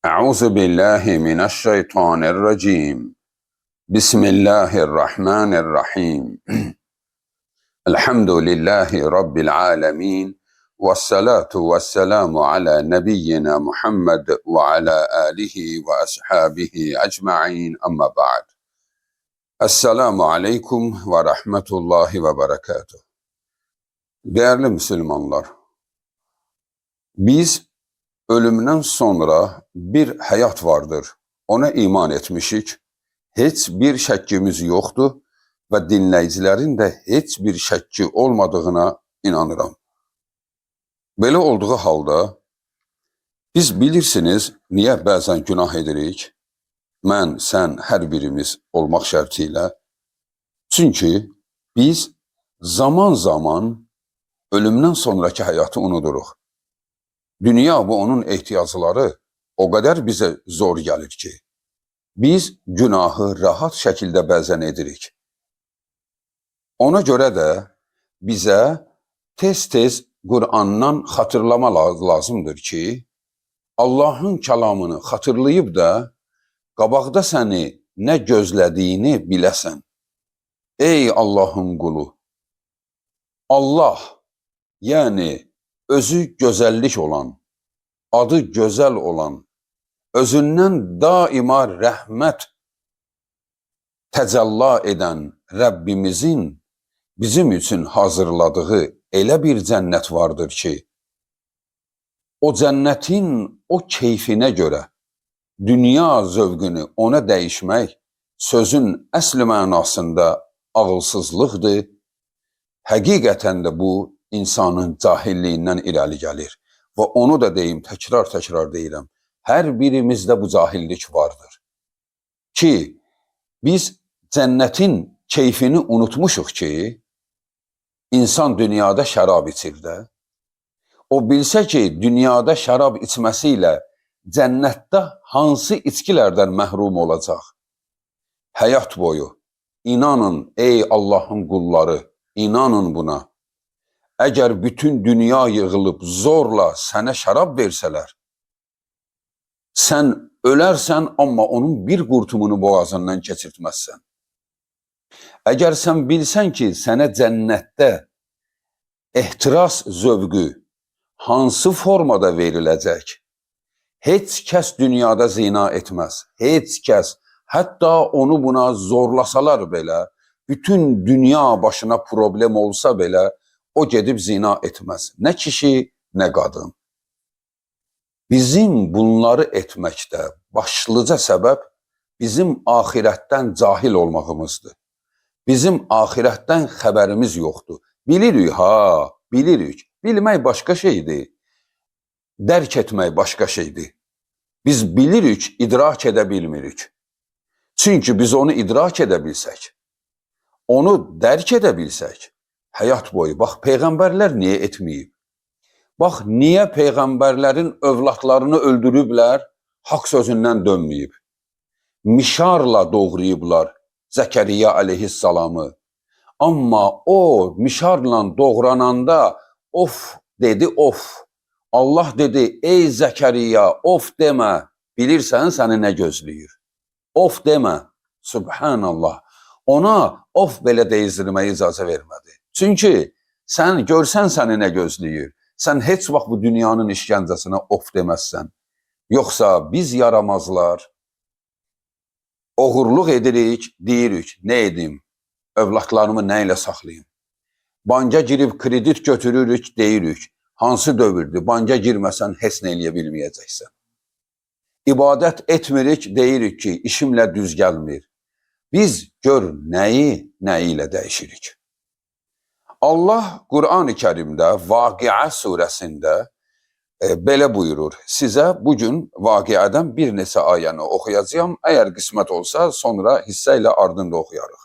أعوذ بالله من الشيطان الرجيم. بسم الله الرحمن الرحيم. الحمد لله رب العالمين، والصلاة والسلام على نبينا محمد وعلى آله وأصحابه أجمعين، أما بعد. Esselamu Aleyküm ve Rahmetullahi ve Berekatuhu. Değerli Müslümanlar, biz ölümden sonra bir hayat vardır. Ona iman etmişik. Heç bir şəkkimiz yoxdur və dinləyicilərin də heç bir şəkki olmadığına inanıram. Belə olduğu halda biz bilirsiniz niyə bəzən günah edirik? Mən, sən, hər birimiz olmaq şərti ilə. Çünki biz zaman zaman ölümdən sonraki həyatı unuduruq. Dünya və onun ehtiyacları o qədər bizə zor gəlir ki, biz günahı rahat şəkildə bəzən edirik. Ona görə də bizə tez-tez Qur'andan xatırlama lazımdır ki, Allahın kəlamını xatırlayıb da qabaqda səni nə gözlədiyini biləsən. Ey Allahın qulu! Allah, yəni özü gözəllik olan, adı gözəl olan, özündən daima rəhmət təcəlla edən Rəbbimizin bizim üçün hazırladığı elə bir cənnət vardır ki, o cənnətin o keyfinə görə dünya zövqünü ona dəyişmək sözün əsl mənasında ağılsızlıqdır. Həqiqətən də bu insanın cahilliyindən irəli gəlir. Və onu da deyim, təkrar deyirəm, hər birimizdə bu cahillik vardır. Ki, biz cənnətin keyfini unutmuşuq ki, insan dünyada şərab içir də. O bilsə ki, dünyada şərab içməsiyle cənnətdə hansı içkilərdən məhrum olacaq? Həyat boyu, inanın ey Allahın qulları, inanın buna. Əgər bütün dünya yığılıb zorla sənə şərab versələr, sən ölərsən, amma onun bir qurtumunu boğazından keçirtməzsən. Əgər sən bilsən ki, sənə cənnətdə ehtiras zövqü hansı formada veriləcək, heç kəs dünyada zina etməz, heç kəs, hətta onu buna zorlasalar belə, bütün dünya başına problem olsa belə, o gedib zina etməz. Nə kişi, nə qadın. Bizim bunları etməkdə başlıca səbəb bizim axirətdən cahil olmağımızdır. Bizim axirətdən xəbərimiz yoxdur. Bilirik, bilirik. Bilmək başqa şeydir. Dərk etmək başqa şeydir. Biz bilirik, idrak edə bilmirik. Çünki biz onu idrak edə bilsək, onu dərk edə bilsək, həyat boyu, bax, peyğəmbərlər niyə etməyib? Bax, niyə peyğəmbərlərin övladlarını öldürüblər, haqq sözündən dönməyib? Mişarla doğrayıblar Zəkəriyya aleyhissalamı. Amma o mişarla doğrananda of dedi, of. Allah dedi, ey Zəkəriyya, of demə. Bilirsən səni nə gözləyir? Of demə. Subhanallah. Ona of belə deyizdirməyə icazə vermədi. Çünki sən görsən səni nə gözləyir, sən heç vaxt bu dünyanın işgəncəsinə of deməzsən. Yoxsa biz yaramazlar, oğurluq edirik, deyirik, nə edim, övladlarımı nə ilə saxlayayım? Banka girib kredit götürürük, deyirik, hansı dövrdür, banka girməsən heç nə eləyə bilməyəcəksən. İbadət etmirik, deyirik ki, işimlə düz gəlmir. Biz gör nəyi ilə dəyişirik. Allah Qur'an-ı Kərimdə Vaqiə surəsində belə buyurur. Sizə bugün Vaqiədən bir neçə ayəni oxuyacağım. Əgər qismət olsa sonra hissə ilə ardında oxuyarıq.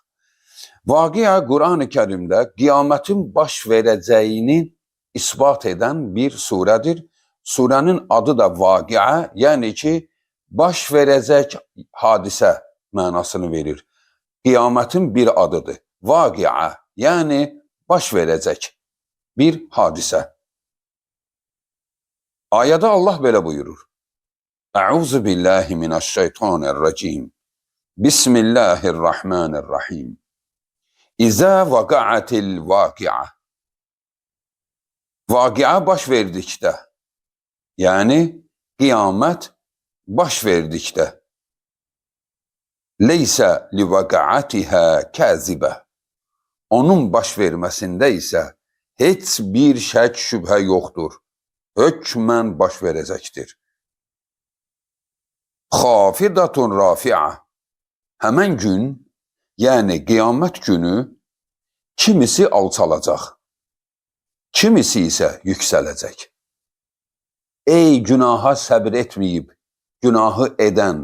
Vaqiə Qur'an-ı Kərimdə qiyamətin baş verəcəyini isbat edən bir surədir. Surənin adı da Vaqiə, yəni ki, baş verəcək hadisə mənasını verir. Qiyamətin bir adıdır. Vaqiə, yəni baş verəcək bir hadisə. Ayədə Allah belə buyurur. Euzu billahi mineşşeytanirracim. Bismillahirrahmanirrahim. İza vaka'atil vaki'a. Vakia baş verdikdə, yəni qiyamət baş verdikdə, leysə li vaka'atiha kazibə. Onun baş verməsində isə heç bir şək şübhə yoxdur. Hökmən baş verəcəkdir. Xafidatun rafi'a. Həmən gün, yəni qiyamət günü kimisi alçalacaq, kimisi isə yüksələcək. Ey günaha səbr etməyib, günahı edən,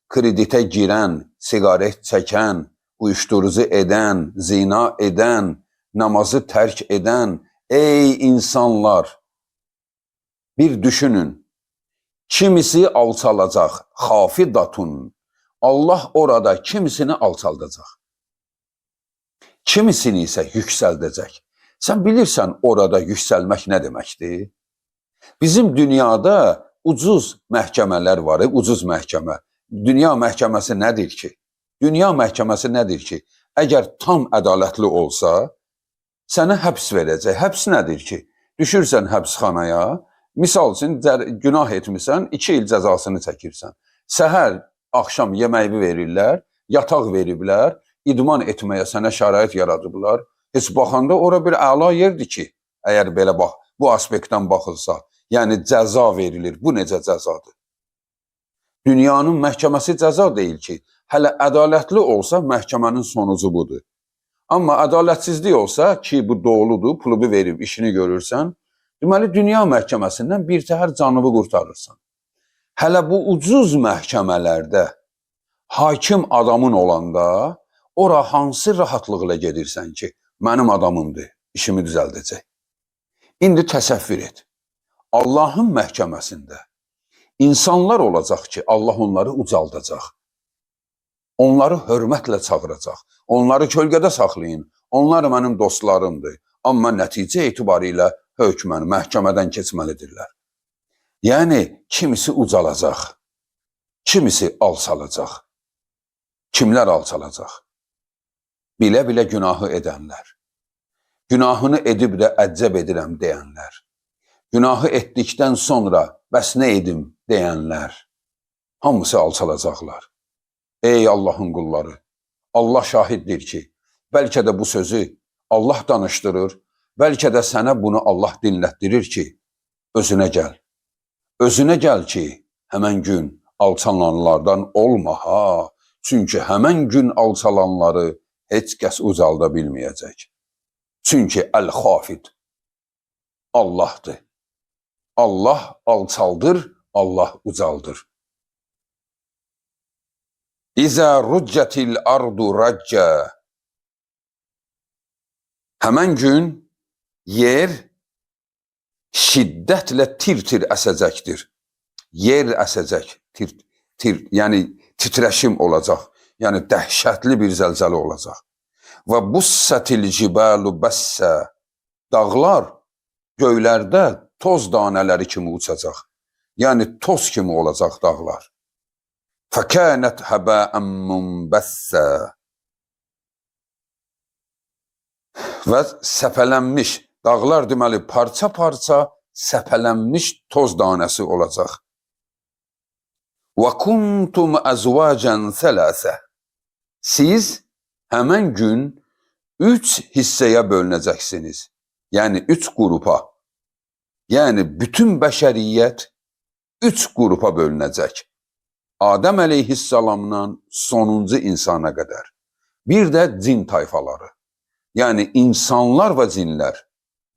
kreditə girən, sigaret çəkən, uyuşturucu edən, zina edən, namazı tərk edən, ey insanlar, bir düşünün, kimisi alçalacaq, xafidatun. Allah orada kimisini alçaldacaq, kimisini isə yüksəldəcək. Sən bilirsən orada yüksəlmək nə deməkdir? Bizim dünyada ucuz məhkəmələr var, ucuz məhkəmə. Dünya məhkəməsi nədir ki? Dünya məhkəməsi nədir ki? Əgər tam ədalətli olsa, sənə həbs verəcək. Həbs nədir ki? Düşürsən həbsxanaya, misal üçün günah etmirsən, 2 il cəzasını çəkirsən. Səhər, axşam yeməyi verirlər, yataq veriblər, idman etməyə sənə şərait yaradıblar. Heç baxanda ora bir əla yerdir ki, əgər belə bax, bu aspektdən baxılsa, yəni cəza verilir. Bu necə cəzadır? Dünyanın məhkəməsi cəza deyil ki, hələ ədalətli olsa məhkəmənin sonucu budur. Amma ədalətsizlik olsa ki, bu doğuludur, pulubu verib işini görürsən, deməli dünya məhkəməsindən bir təhər canını qurtarırsan. Hələ bu ucuz məhkəmələrdə hakim adamın olanda, ora hansı rahatlıqla gedirsən ki, mənim adamımdır, işimi düzəldəcək. İndi təsəvvür et, Allahın məhkəməsində insanlar olacaq ki, Allah onları ucaldacaq. Onları hörmətlə çağıracaq, onları kölgədə saxlayın, onlar mənim dostlarımdır. Amma nəticə etibarilə hökmən məhkəmədən keçməlidirlər. Yəni, kimisi ucalacaq, kimisi alçalacaq. Kimlər alçalacaq? Bilə-bilə günahı edənlər, günahını edib də əccəb edirəm deyənlər, günahı etdikdən sonra bəs nə edim deyənlər, hamısı alçalacaqlar. Ey Allahın qulları, Allah şahiddir ki, bəlkə də bu sözü Allah danışdırır, bəlkə də sənə bunu Allah dinlətdirir ki, özünə gəl. Özünə gəl ki, həmən gün alçalanlardan olma ha. Çünki həmən gün alçalanları heç kəs ucalda bilməyəcək. Çünki Əl-Xafid Allahdır. Allah alçaldır, Allah ucaldır. İzə ruccətil ardu raccə. Həmən gün yer şiddətlə tir-tir əsəcəkdir. Yer əsəcək, yəni titrəşim olacaq, yəni dəhşətli bir zəlzələ olacaq. Və bussətil cibalu bəssə. Dağlar göylərdə toz danələri kimi uçacaq. Yəni toz kimi olacaq dağlar. Fəkənət həbəən munbəssə. Və səpələnmiş, dağlar deməli parça-parça səpələnmiş toz danəsi olacaq. Və kuntum əzvacən thələsə. Siz həmən gün 3 hissəyə bölünəcəksiniz. Yəni 3 qrupa. Yəni bütün bəşəriyyət 3 qrupa bölünəcək. Adəm əleyhissalamdan sonuncu insana qədər. Bir də cin tayfaları. Yəni insanlar və cinlər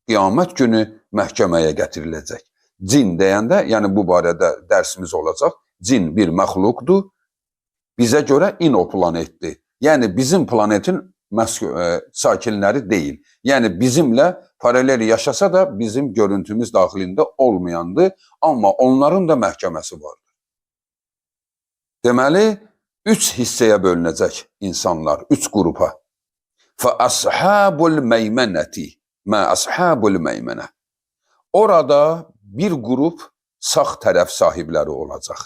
qiyamət günü məhkəməyə gətiriləcək. Cin deyəndə, yəni bu barədə dərsimiz olacaq. Cin bir məxluqdur. Bizə görə inoplanetdir. Yəni bizim planetin sakinləri deyil. Yəni bizimlə paralel yaşasa da bizim görüntümüz daxilində olmayandır. Amma onların da məhkəməsi vardır. Deməli, 3 hissəyə bölünəcək insanlar, 3 qrupa. فَأَصْحَابُ الْمَيْمَنَةِ مَا أَصْحَابُ الْمَيْمَنَةِ. Orada bir qrup sağ tərəf sahibləri olacaq.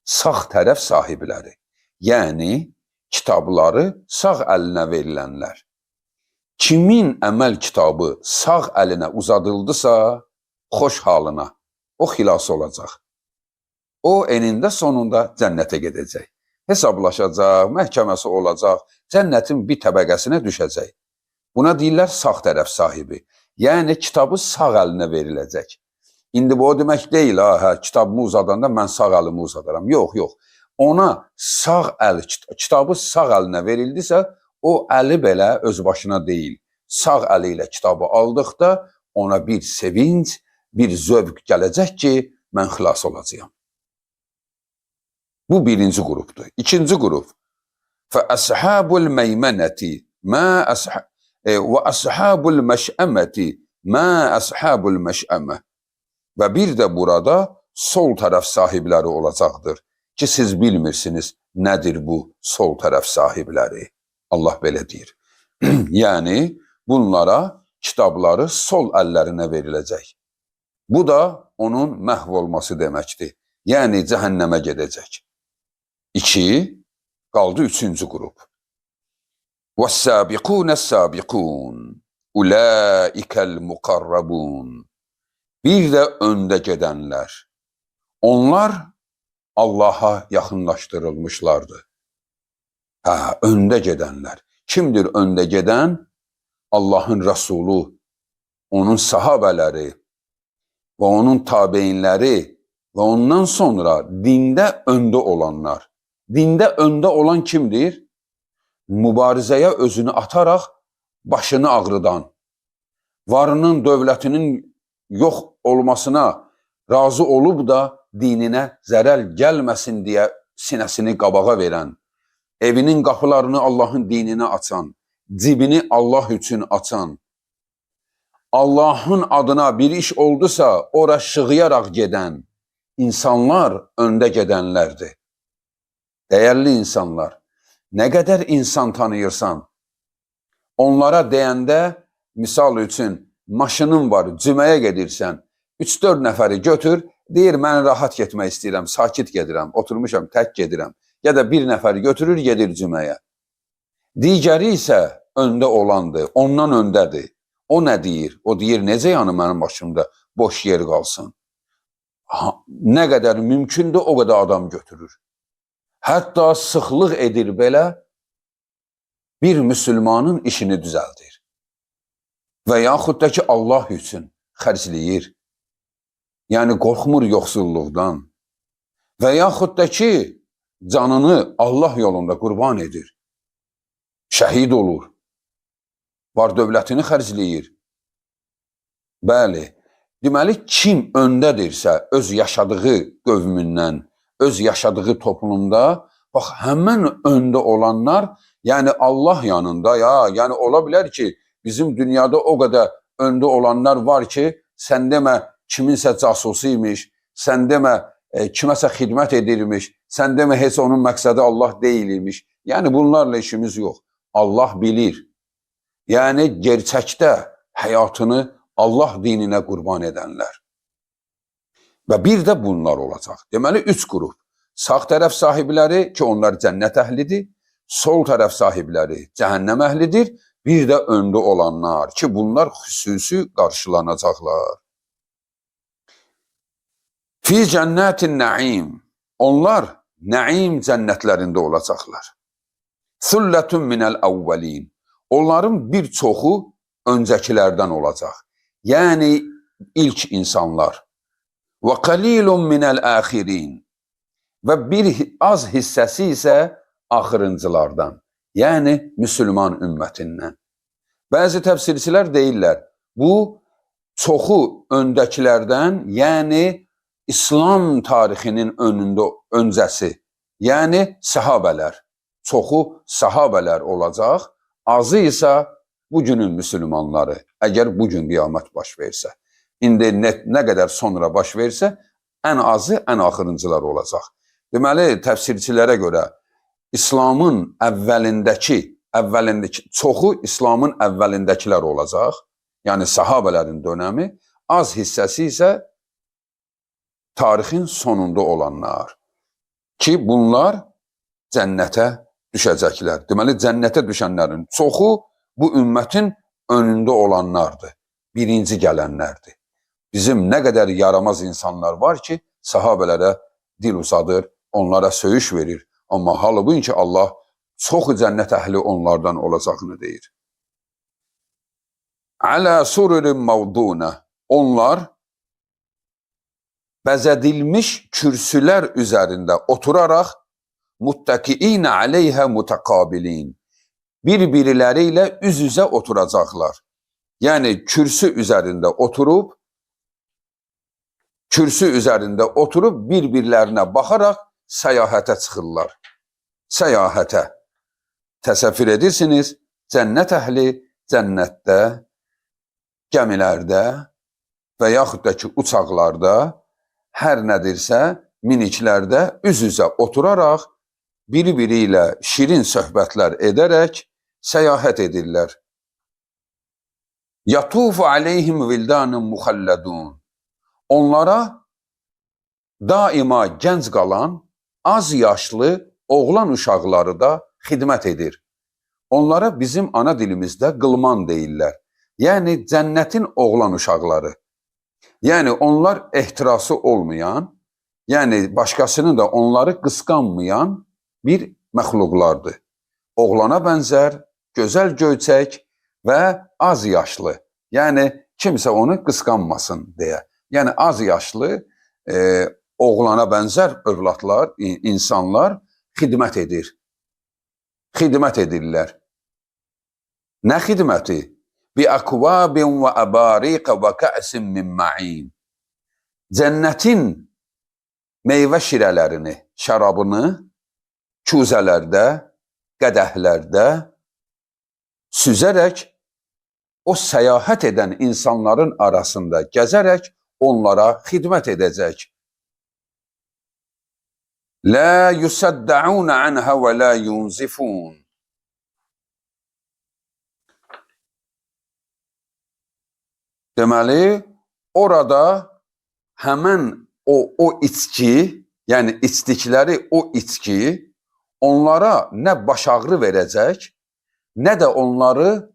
sağ tərəf sahibləri. Yəni, kitabları sağ əlinə verilənlər. Kimin əməl kitabı sağ əlinə uzadıldısa, xoş halına, o xilas olacaq. O, enində sonunda cənnətə gedəcək. Hesablaşacaq, məhkəməsi olacaq, cənnətin bir təbəqəsinə düşəcək. Buna deyirlər sağ tərəf sahibi. Yəni, kitabı sağ əlinə veriləcək. İndi bu o demək deyil, kitabımı uzadanda mən sağ əlimi uzadaram. Yox, yox. Ona kitabı sağ əlinə verildisə, o əli belə öz başına deyil. Sağ əli ilə kitabı aldıqda ona bir sevinç, bir zövq gələcək ki, mən xilas olacağam. Bu birinci qrupdur. İkinci qrup. فَأَصْحَابُ الْمَيْمَنَةِ وَأَصْحَابُ الْمَشْأَمَةِ مَا أَصْحَابُ الْمَشْأَمَةِ. Və bir də burada sol tərəf sahibləri olacaqdır ki, siz bilmirsiniz nədir bu sol tərəf sahibləri. Allah belə deyir. Yəni, bunlara kitabları sol əllərinə veriləcək. Bu da onun məhv olması deməkdir. Yəni, cəhənnəmə gedəcək. 2, qaldı 3-cü qrup. وَالسَّابِقُونَ السَّابِقُونَ أُولَٰئِكَ الْمُقَرَّبُونَ. Bir də öndə gedənlər. Onlar Allaha yaxınlaşdırılmışlardır. Öndə gedənlər. Kimdir öndə gedən? Allahın Rəsulu, onun sahabələri və onun tabeinləri və ondan sonra dində öndə olanlar. Dində öndə olan kimdir? Mübarizəyə özünü ataraq başını ağrıdan, varının, dövlətinin yox olmasına razı olub da dininə zərər gəlməsin deyə sinəsini qabağa verən, evinin qapılarını Allahın dininə açan, cibini Allah üçün açan, Allahın adına bir iş oldusa ora şığıyaraq gedən insanlar öndə gedənlərdir. Dəyərli insanlar, nə qədər insan tanıyırsan, onlara deyəndə, misal üçün, maşının var, cüməyə gedirsən, 3-4 nəfəri götür, deyir, mən rahat getmək istəyirəm, sakit gedirəm, oturmuşam, tək gedirəm. Ya da bir nəfəri götürür, gedir cüməyə. Digəri isə öndə olandır, ondan öndədir. O nə deyir? O deyir, necə yanı mənim başımda boş yer qalsın? Nə qədər mümkündür, o qədər adam götürür. Hətta sıxlıq edir belə, bir müsəlmanın işini düzəldir. Və yaxud da ki, Allah üçün xərcləyir. Yəni, qorxmur yoxsulluqdan. Və yaxud da ki, canını Allah yolunda qurban edir. Şəhid olur. Var dövlətini xərcləyir. Bəli, deməli, kim öndədirsə öz yaşadığı qövmündən, öz yaşadığı toplumda, bax, həmən öndə olanlar, yəni Allah yanında, yəni ola bilər ki, bizim dünyada o qədər öndə olanlar var ki, sən demə kiminsə casusu imiş, sən demə kiməsə xidmət edirmiş, sən demə heç onun məqsədi Allah deyil imiş. Yəni bunlarla işimiz yox. Allah bilir. Yəni gerçəkdə həyatını Allah dininə qurban edənlər. Və bir də bunlar olacaq. Deməli, 3 qrup. Sağ tərəf sahibləri ki, onlar cənnət əhlidir. Sol tərəf sahibləri cəhənnəm əhlidir. Bir də öndə olanlar ki, bunlar xüsusi qarşılanacaqlar. Fi cənnətin nəim. Onlar nəim cənnətlərində olacaqlar. Süllətun minəl əvvəlin. Onların bir çoxu öncəkilərdən olacaq. Yəni, ilk insanlar. Və qalilun minəl əxirin. Və bir az hissəsi isə axırıncılardan. Yəni, müsəlman ümmətindən. Bəzi təfsirçilər deyirlər, bu çoxu öndəkilərdən, yəni İslam tarixinin öncəsi, yəni səhabələr. Çoxu səhabələr olacaq, azı isə bugünün müsəlmanları, əgər bugün qiyamət baş versə. İndi nə qədər sonra baş versə, ən azı, ən axırıncılar olacaq. Deməli, təfsirçilərə görə İslamın əvvəlindəki, çoxu İslamın əvvəlindəkilər olacaq, yəni səhabələrin dönəmi, az hissəsi isə tarixin sonunda olanlar ki, bunlar cənnətə düşəcəklər. Deməli, cənnətə düşənlərin çoxu bu ümmətin önündə olanlardır, birinci gələnlərdir. Bizim nə qədər yaramaz insanlar var ki, sahabələrə dil uzadır, onlara söyüş verir. Amma halbuki Allah çoxu cənnət əhli onlardan olacağını deyir. Alə sururin mavduna. Onlar bəzədilmiş kürsülər üzərində oturaraq muttakiin aleyhə mutakabilin. Bir-biriləri ilə üz-üzə oturacaqlar. Yəni kürsü üzərində oturub bir-birlərinə baxaraq səyahətə çıxırlar. Səyahətə. Təsəvvür edirsiniz, cənnət əhli cənnətdə, gəmilərdə və yaxud da ki, uçaqlarda, hər nədirsə, miniklərdə üz-üzə oturaraq, biri-biri ilə şirin söhbətlər edərək səyahət edirlər. Yatufu aleyhim vildanun muxalladun. Onlara daima gənc qalan, az yaşlı oğlan uşaqları da xidmət edir. Onlara bizim ana dilimizdə qılman deyirlər. Yəni cənnətin oğlan uşaqları. Yəni onlar ehtirası olmayan, yəni başqasının da onları qısqanmayan bir məxluqlardır. Oğlana bənzər, gözəl göyçək və az yaşlı. Yəni kimsə onu qısqanmasın deyə. Yəni az yaşlı oğlana bənzər övladlar, insanlar xidmət edir. Xidmət edirlər. Nə xidməti? Bi akvabin və abariq və kəsin min ma'in. Cənnətin meyvə şirələrini, şərabını küzələrdə, qədəhlərdə süzərək o səyahət edən insanların arasında gəzərək onlara xidmət edəcək. La yusaddaun anha və la yunzifun. Deməli, orada həmən o içki, yəni içdikləri o içki onlara nə baş ağrı verəcək, nə də onları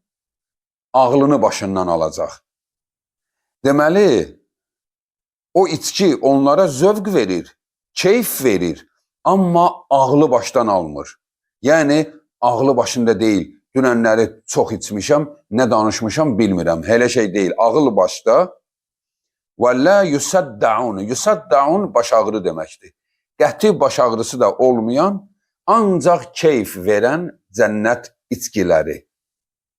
ağlını başından alacaq. Deməli, o içki onlara zövq verir, keyf verir, amma ağlı başdan almır. Yəni, ağlı başında deyil. Dünənləri çox içmişəm, nə danışmışam bilmirəm. Elə şey deyil. Ağıl başda. Və la yusaddaun. Yusaddaun baş ağrı deməkdir. Qəti baş ağrısı da olmayan, ancaq keyf verən cənnət içkiləri.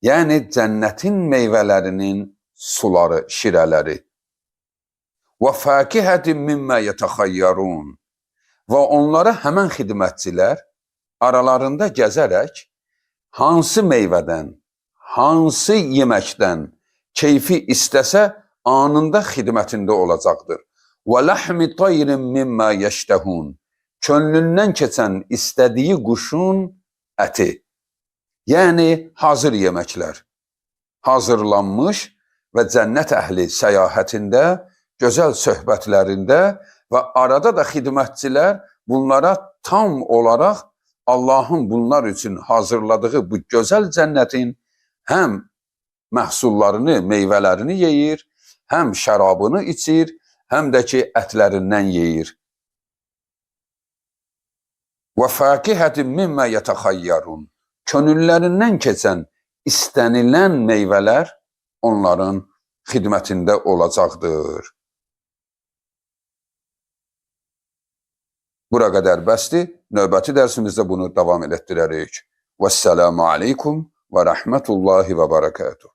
Yəni cənnətin meyvələrinin suları, şirələri. Və fəkihətin mimmə yətəxayyarun. Və onlara həmən xidmətçilər aralarında gəzərək hansı meyvədən, hansı yeməkdən keyfi istəsə anında xidmətində olacaqdır. Və ləhmi tayrin mimmə yeştəhun. Könlündən keçən istədiyi quşun əti. Yəni hazır yeməklər. Hazırlanmış və cənnət əhli səyahətində, gözəl söhbətlərində və arada da xidmətçilər bunlara tam olaraq Allahın bunlar üçün hazırladığı bu gözəl cənnətin həm məhsullarını, meyvələrini yeyir, həm şərabını içir, həm də ki, ətlərindən yeyir. Və fəkihətin mimmə yətəxayyarun. Könüllərindən keçən, istənilən meyvələr onların xidmətində olacaqdır. Bura qədər bəsdir. Növbəti dərsimizdə bunu davam elətdirərik. Vəssalamu aleykum və rəhmətullahi və bərəkatuhu.